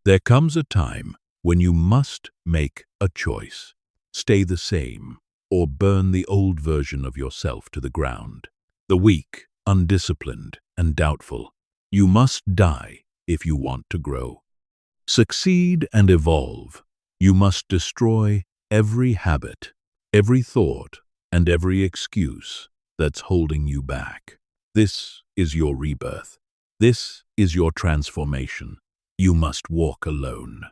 There comes a time when you must make a choice. Stay the same or burn the old version of yourself to the ground. The weak, undisciplined, and doubtful. You must die if you want to grow. Succeed and evolve. You must destroy every habit, every thought, and every excuse that's holding you back. This is your rebirth. This is your transformation. You must walk alone.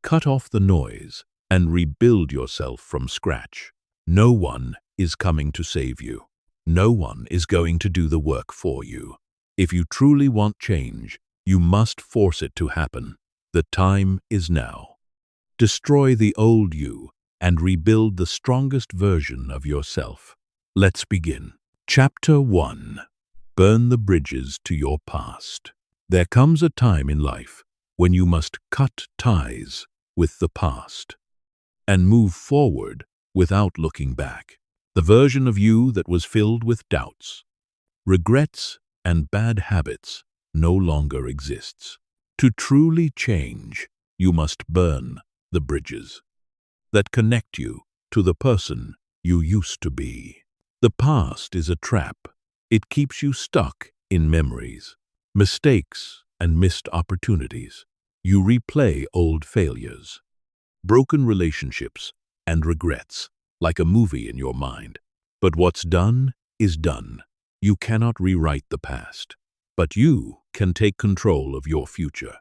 Cut off the noise and rebuild yourself from scratch. No one is coming to save you. No one is going to do the work for you. If you truly want change, you must force it to happen. The time is now. Destroy the old you and rebuild the strongest version of yourself. Let's begin. Chapter 1. Burn the bridges to your past. There comes a time in life when you must cut ties with the past and move forward without looking back. The version of you that was filled with doubts, regrets, and bad habits no longer exists. To truly change, you must burn the bridges that connect you to the person you used to be. The past is a trap. It keeps you stuck in memories, mistakes, and missed opportunities. You replay old failures, broken relationships, and regrets like a movie in your mind. But what's done is done. You cannot rewrite the past, but you can take control of your future.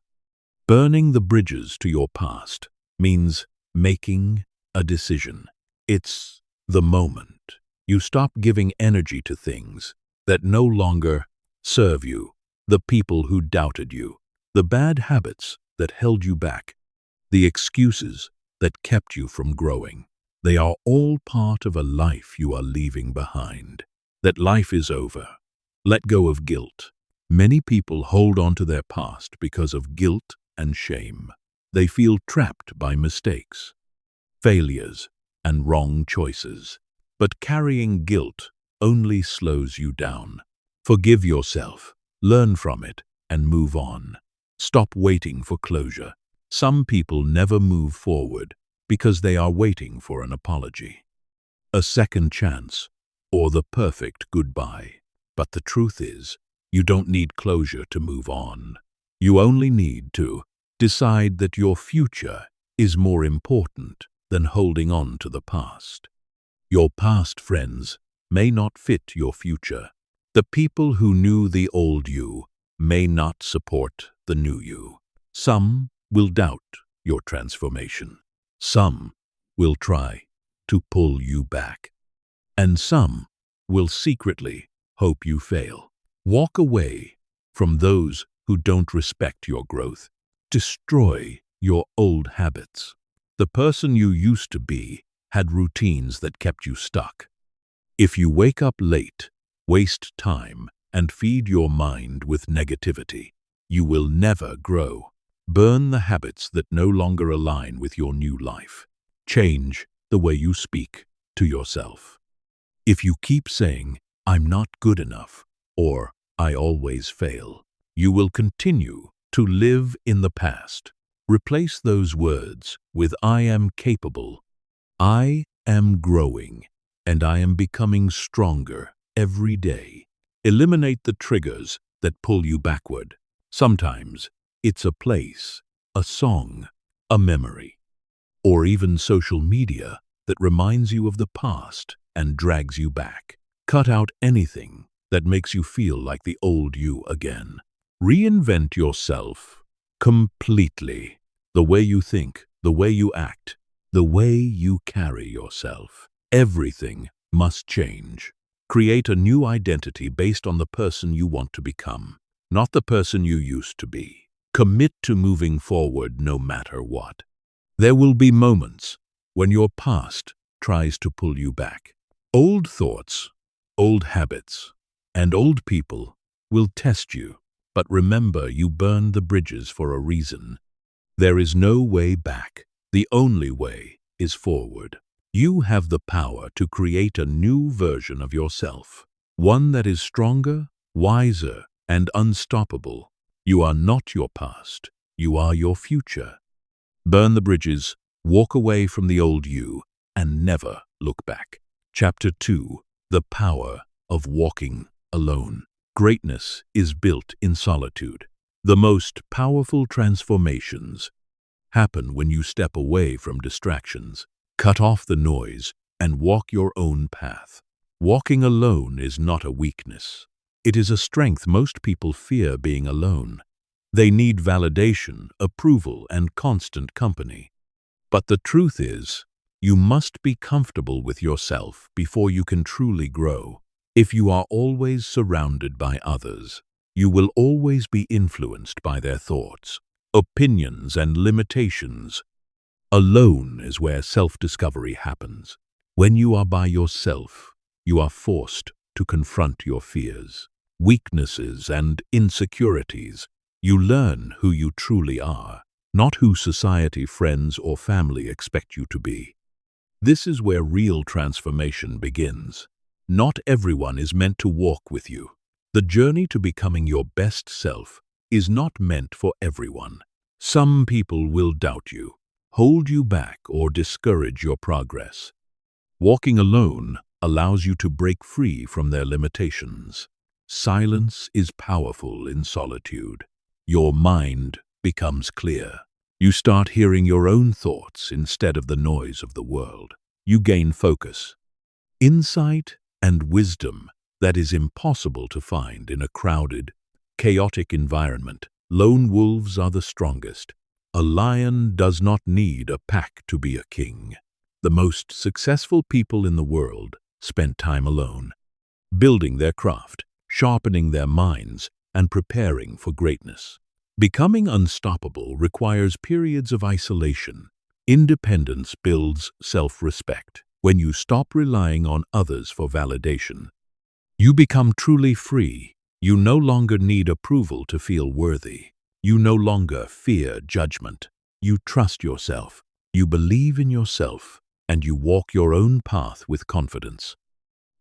Burning the bridges to your past means making a decision. It's the moment you stop giving energy to things that no longer serve you, the people who doubted you, the bad habits that held you back, the excuses that kept you from growing. They are all part of a life you are leaving behind. That life is over. Let go of guilt. Many people hold on to their past because of guilt and shame. They feel trapped by mistakes, failures, and wrong choices. But carrying guilt only slows you down. Forgive yourself, learn from it, and move on. Stop waiting for closure. Some people never move forward because they are waiting for an apology, a second chance, or the perfect goodbye. But the truth is, you don't need closure to move on. You only need to decide that your future is more important than holding on to the past. Your past friends may not fit your future. The people who knew the old you may not support the new you. Some will doubt your transformation. Some will try to pull you back. And some will secretly hope you fail. Walk away from those who don't respect your growth. Destroy your old habits. The person you used to be had routines that kept you stuck. If you wake up late, waste time, and feed your mind with negativity, you will never grow. Burn the habits that no longer align with your new life. Change the way you speak to yourself. If you keep saying, "I'm not good enough," or "I always fail," you will continue to live in the past. Replace those words with "I am capable," "I am growing," and "I am becoming stronger every day." Eliminate the triggers that pull you backward. Sometimes it's a place, a song, a memory, or even social media that reminds you of the past and drags you back. Cut out anything that makes you feel like the old you again. Reinvent yourself completely. The way you think, the way you act, the way you carry yourself. Everything must change. Create a new identity based on the person you want to become, not the person you used to be. Commit to moving forward no matter what. There will be moments when your past tries to pull you back. Old thoughts, old habits, and old people will test you. But remember, you burned the bridges for a reason. There is no way back. The only way is forward. You have the power to create a new version of yourself, one that is stronger, wiser, and unstoppable. You are not your past. You are your future. Burn the bridges, walk away from the old you, and never look back. Chapter 2. The Power of Walking Alone. Greatness is built in solitude. The most powerful transformations happen when you step away from distractions, cut off the noise, and walk your own path. Walking alone is not a weakness. It is a strength. Most people fear being alone. They need validation, approval, and constant company. But the truth is, you must be comfortable with yourself before you can truly grow. If you are always surrounded by others, you will always be influenced by their thoughts, opinions, and limitations. Alone is where self-discovery happens. When you are by yourself, you are forced to confront your fears, weaknesses, and insecurities. You learn who you truly are, not who society, friends, or family expect you to be. This is where real transformation begins. Not everyone is meant to walk with you. The journey to becoming your best self is not meant for everyone. Some people will doubt you, hold you back, or discourage your progress. Walking alone allows you to break free from their limitations. Silence is powerful in solitude. Your mind becomes clear. You start hearing your own thoughts instead of the noise of the world. You gain focus, insight, and wisdom that is impossible to find in a crowded, chaotic environment. Lone wolves are the strongest. A lion does not need a pack to be a king. The most successful people in the world spent time alone, building their craft, sharpening their minds, and preparing for greatness. Becoming unstoppable requires periods of isolation. Independence builds self-respect. When you stop relying on others for validation, you become truly free. You no longer need approval to feel worthy. You no longer fear judgment. You trust yourself. You believe in yourself, and you walk your own path with confidence.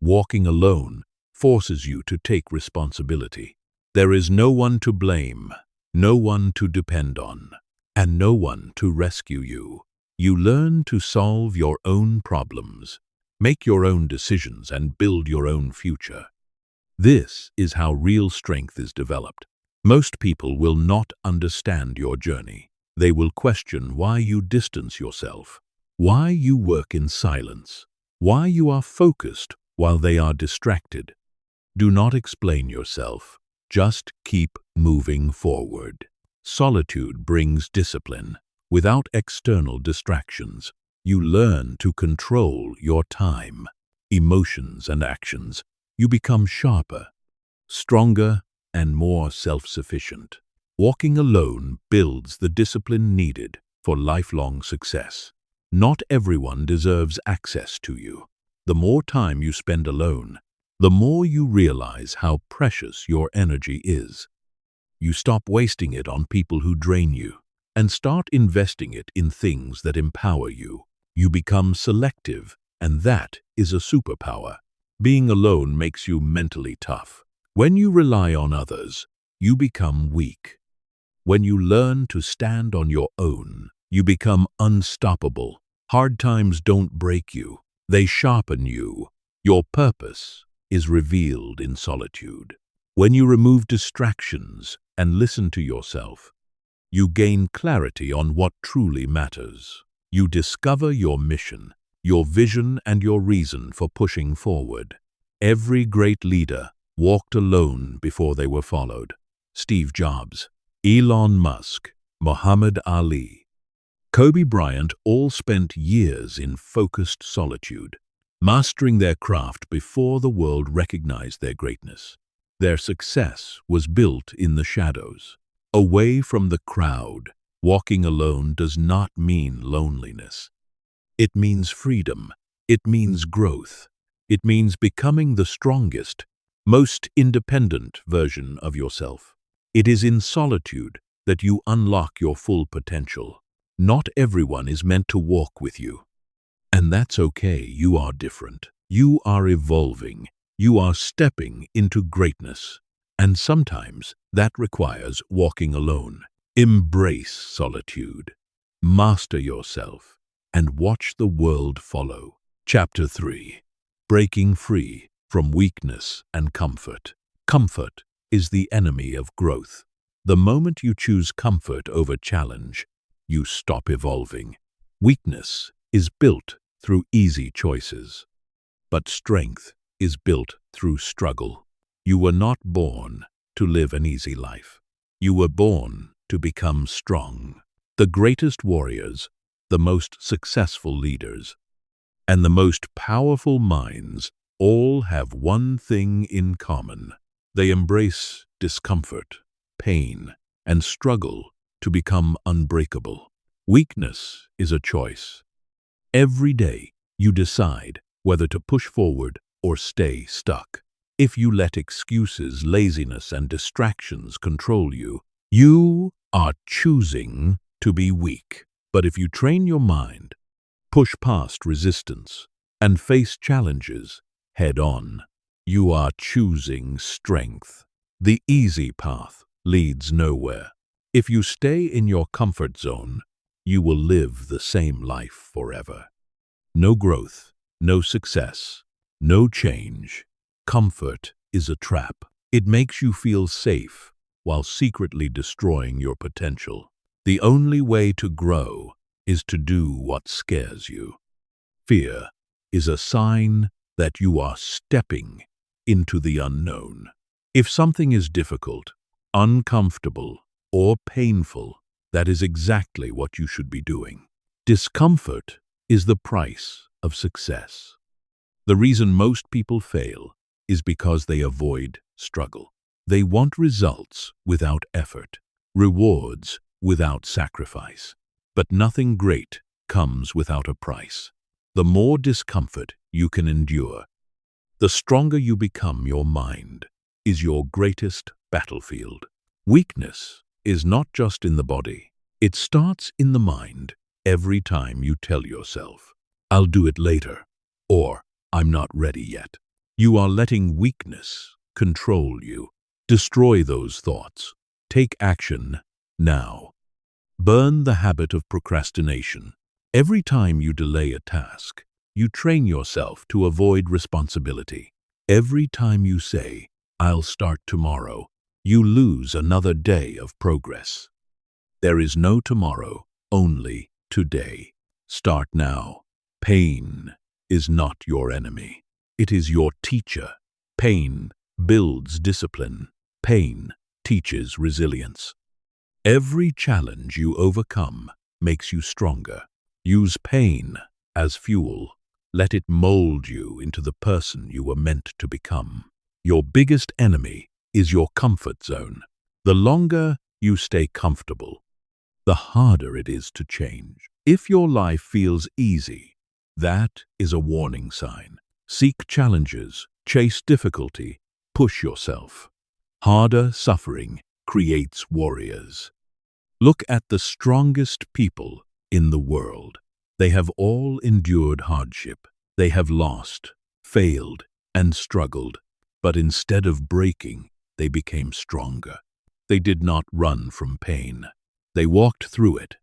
Walking alone forces you to take responsibility. There is no one to blame, no one to depend on, and no one to rescue you. You learn to solve your own problems, make your own decisions, and build your own future. This is how real strength is developed. Most people will not understand your journey. They will question why you distance yourself, why you work in silence, why you are focused while they are distracted. Do not explain yourself. Just keep moving forward. Solitude brings discipline. Without external distractions, you learn to control your time, emotions, and actions. You become sharper, stronger, and more self-sufficient. Walking alone builds the discipline needed for lifelong success. Not everyone deserves access to you. The more time you spend alone, the more you realize how precious your energy is. You stop wasting it on people who drain you and start investing it in things that empower you. You become selective, and that is a superpower. Being alone makes you mentally tough. When you rely on others, you become weak. When you learn to stand on your own, you become unstoppable. Hard times don't break you, they sharpen you. Your purpose is revealed in solitude. When you remove distractions and listen to yourself, you gain clarity on what truly matters. You discover your mission, your vision, and your reason for pushing forward. Every great leader walked alone before they were followed. Steve Jobs, Elon Musk, Muhammad Ali, Kobe Bryant all spent years in focused solitude, mastering their craft before the world recognized their greatness. Their success was built in the shadows, away from the crowd. Walking alone does not mean loneliness. It means freedom. It means growth. It means becoming the strongest, most independent version of yourself. It is in solitude that you unlock your full potential. Not everyone is meant to walk with you. And that's okay. You are different. You are evolving. You are stepping into greatness. And sometimes that requires walking alone. Embrace solitude. Master yourself and watch the world follow. Chapter 3. Breaking free from weakness and comfort. Comfort is the enemy of growth. The moment you choose comfort over challenge, you stop evolving. Weakness is built through easy choices, but strength is built through struggle. You were not born to live an easy life. You were born to become strong. The greatest warriors, the most successful leaders, and the most powerful minds all have one thing in common. They embrace discomfort, pain, and struggle to become unbreakable. Weakness is a choice. Every day you decide whether to push forward or stay stuck. If you let excuses, laziness, and distractions control you, you are choosing to be weak. But if you train your mind, push past resistance, and face challenges head on, you are choosing strength. The easy path leads nowhere. If you stay in your comfort zone, you will live the same life forever. No growth, no success, no change. Comfort is a trap. It makes you feel safe while secretly destroying your potential. The only way to grow is to do what scares you. Fear is a sign that you are stepping into the unknown. If something is difficult, uncomfortable, or painful, that is exactly what you should be doing. Discomfort is the price of success. The reason most people fail is because they avoid struggle. They want results without effort, rewards without sacrifice. But nothing great comes without a price. The more discomfort you can endure, the stronger you become. Your mind is your greatest battlefield. Weakness is not just in the body. It starts in the mind. Every time you tell yourself, "I'll do it later," or "I'm not ready yet," you are letting weakness control you. Destroy those thoughts. Take action now. Burn the habit of procrastination. Every time you delay a task, you train yourself to avoid responsibility. Every time you say, "I'll start tomorrow," you lose another day of progress. There is no tomorrow, only today. Start now. Pain is not your enemy. It is your teacher. Pain builds discipline. Pain teaches resilience. Every challenge you overcome makes you stronger. Use pain as fuel. Let it mold you into the person you were meant to become. Your biggest enemy is your comfort zone. The longer you stay comfortable, the harder it is to change. If your life feels easy, that is a warning sign. Seek challenges, chase difficulty, push yourself. Harder suffering creates warriors. Look at the strongest people in the world. They have all endured hardship. They have lost, failed, and struggled. But instead of breaking, they became stronger. They did not run from pain. They walked through it.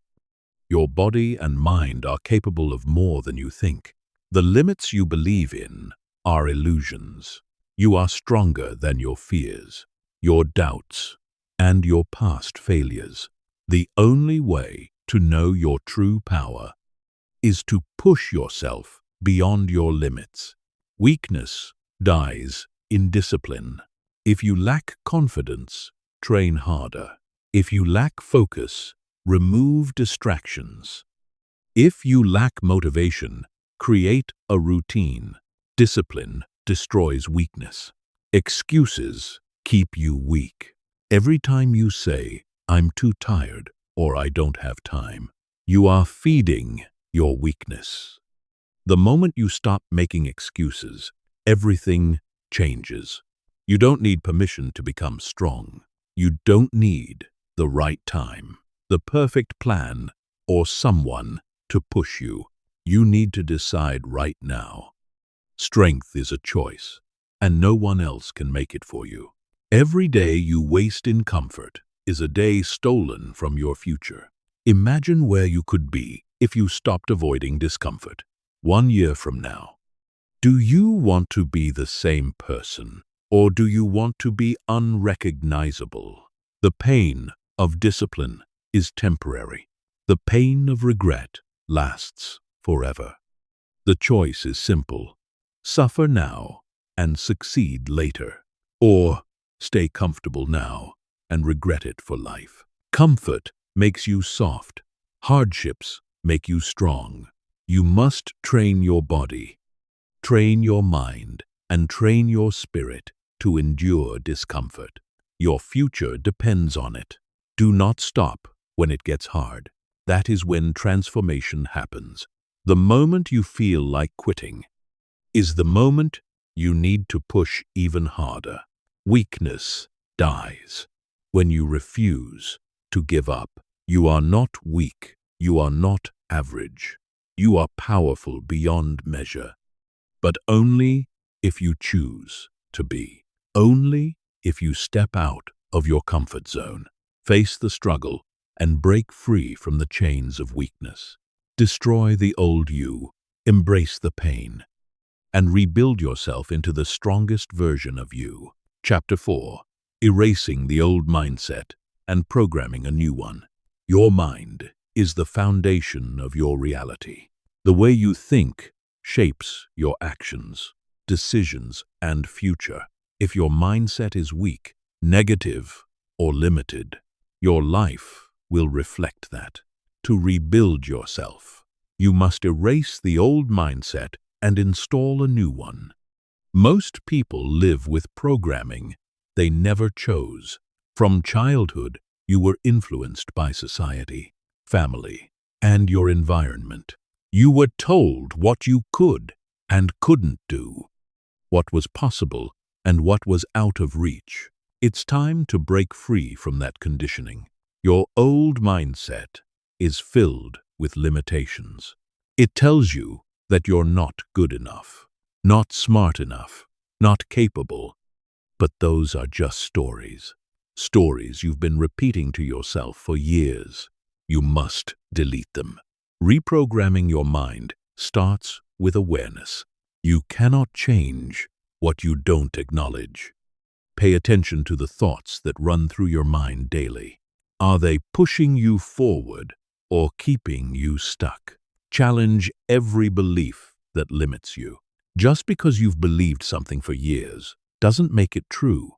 Your body and mind are capable of more than you think. The limits you believe in are illusions. You are stronger than your fears, your doubts, and your past failures. The only way to know your true power is to push yourself beyond your limits. Weakness dies in discipline. If you lack confidence, train harder. If you lack focus, remove distractions. If you lack motivation, create a routine. Discipline destroys weakness. Excuses keep you weak. Every time you say, "I'm too tired," or "I don't have time," you are feeding your weakness. The moment you stop making excuses, everything changes. You don't need permission to become strong. You don't need the right time, the perfect plan, or someone to push you. You need to decide right now. Strength is a choice, and no one else can make it for you. Every day you waste in comfort is a day stolen from your future. Imagine where you could be if you stopped avoiding discomfort 1 year from now. Do you want to be the same person, or do you want to be unrecognizable? The pain of discipline is temporary. The pain of regret lasts forever. The choice is simple: suffer now and succeed later, or stay comfortable now and regret it for life. Comfort makes you soft. Hardships make you strong. You must train your body, train your mind, and train your spirit to endure discomfort. Your future depends on it. Do not stop when it gets hard. That is when transformation happens. The moment you feel like quitting is the moment you need to push even harder. Weakness dies when you refuse to give up. You are not weak. You are not average. You are powerful beyond measure, but only if you choose to be. Only if you step out of your comfort zone, face the struggle, and break free from the chains of weakness. Destroy the old you, embrace the pain, and rebuild yourself into the strongest version of you. Chapter 4. Erasing the old mindset and programming a new one. Your mind is the foundation of your reality. The way you think shapes your actions, decisions, and future. If your mindset is weak, negative, or limited, your life will reflect that. To rebuild yourself, you must erase the old mindset and install a new one. Most people live with programming they never chose. From childhood, you were influenced by society, family, and your environment. You were told what you could and couldn't do, what was possible and what was out of reach. It's time to break free from that conditioning. Your old mindset is filled with limitations. It tells you that you're not good enough, not smart enough, not capable. But those are just stories. Stories you've been repeating to yourself for years. You must delete them. Reprogramming your mind starts with awareness. You cannot change what you don't acknowledge. Pay attention to the thoughts that run through your mind daily. Are they pushing you forward or keeping you stuck? Challenge every belief that limits you. Just because you've believed something for years doesn't make it true.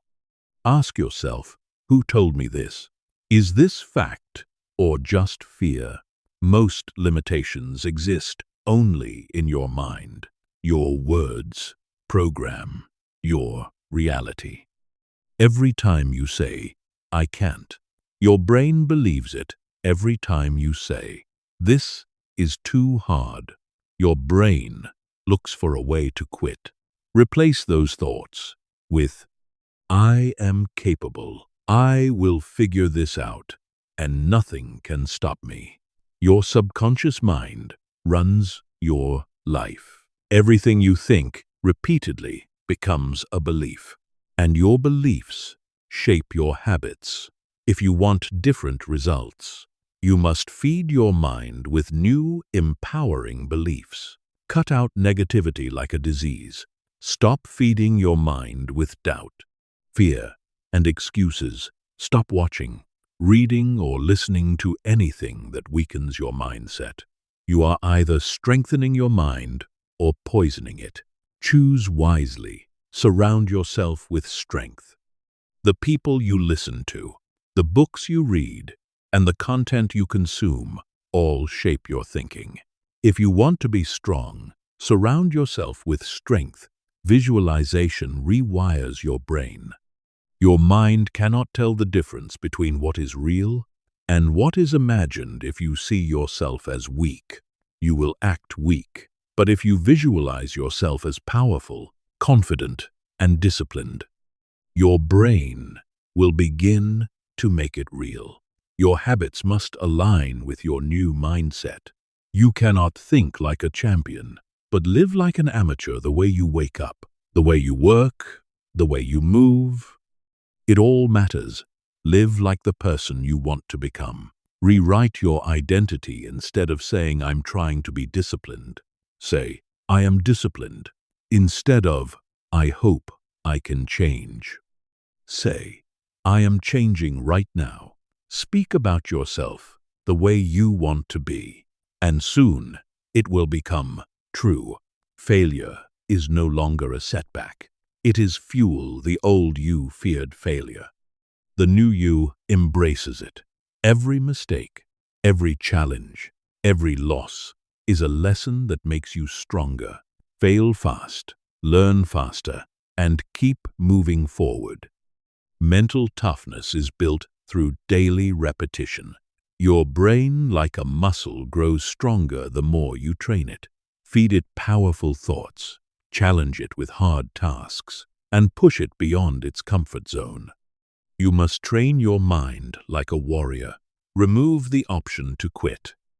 Ask yourself, who told me this? Is this fact or just fear? Most limitations exist only in your mind. Your words program your reality. Every time you say, "I can't," your brain believes it. Every time you say, "This is too hard," your brain looks for a way to quit. Replace those thoughts with, "I am capable. I will figure this out, and nothing can stop me." Your subconscious mind runs your life. Everything you think repeatedly becomes a belief, and your beliefs shape your habits. If you want different results, you must feed your mind with new, empowering beliefs. Cut out negativity like a disease. Stop feeding your mind with doubt, fear, and excuses. Stop watching, reading, or listening to anything that weakens your mindset. You are either strengthening your mind or poisoning it. Choose wisely. Surround yourself with strength. The people you listen to, the books you read, and the content you consume all shape your thinking. If you want to be strong, surround yourself with strength. Visualization rewires your brain. Your mind cannot tell the difference between what is real and what is imagined. If you see yourself as weak, you will act weak. But if you visualize yourself as powerful, confident, and disciplined, your brain will begin to make it real. Your habits must align with your new mindset. You cannot think like a champion, but live like an amateur. The way you wake up, the way you work, the way you move, it all matters. Live like the person you want to become. Rewrite your identity. Instead of saying, "I'm trying to be disciplined," say, "I am disciplined." Instead of, "I hope I can change," say, "I am changing right now." Speak about yourself the way you want to be, and soon it will become true. Failure is no longer a setback. It is fuel. The old you feared failure. The new you embraces it. Every mistake, every challenge, every loss is a lesson that makes you stronger. Fail fast, learn faster, and keep moving forward. Mental toughness is built through daily repetition. Your brain, like a muscle, grows stronger the more you train it. Feed it powerful thoughts, challenge it with hard tasks, and push it beyond its comfort zone. You must train your mind like a warrior. Remove the option to quit.